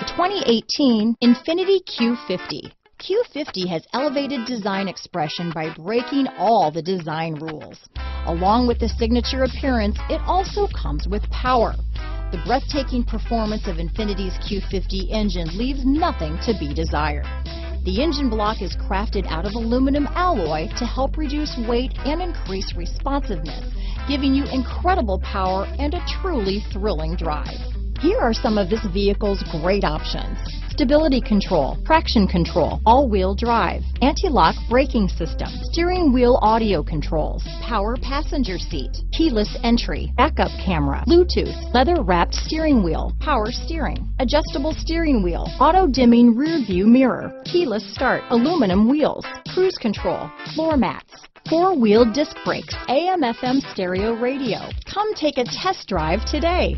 The 2018 Infiniti Q50. Q50 has elevated design expression by breaking all the design rules. Along with the signature appearance, it also comes with power. The breathtaking performance of Infiniti's Q50 engine leaves nothing to be desired. The engine block is crafted out of aluminum alloy to help reduce weight and increase responsiveness, giving you incredible power and a truly thrilling drive. Here are some of this vehicle's great options: stability control, traction control, all-wheel drive, anti-lock braking system, steering wheel audio controls, power passenger seat, keyless entry, backup camera, Bluetooth, leather-wrapped steering wheel, power steering, adjustable steering wheel, auto-dimming rear view mirror, keyless start, aluminum wheels, cruise control, floor mats, four-wheel disc brakes, AM/FM stereo radio. Come take a test drive today.